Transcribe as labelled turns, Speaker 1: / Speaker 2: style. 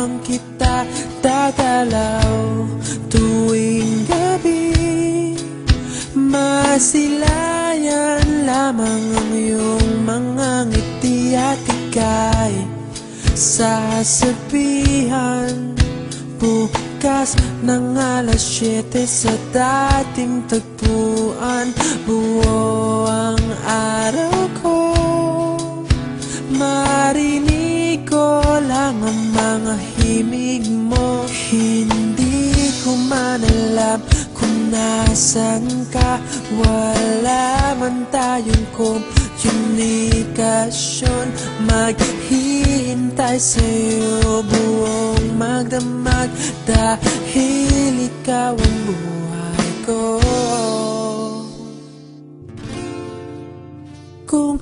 Speaker 1: lamang kita dadalaw tuwing gabi. Masilayan lamang ang iyong mga ngiti at ika'y sasabihan bukas ng alas 7 sa dating tagpuan. Buo ang araw ko, marinig ko lang ang mga himig mo. Hindi ko man alam kung nasan ka, wala man tayong komunikasyon. Maghihintay sa'yo buong magdamag dahil ikaw ang buhay ko. Kung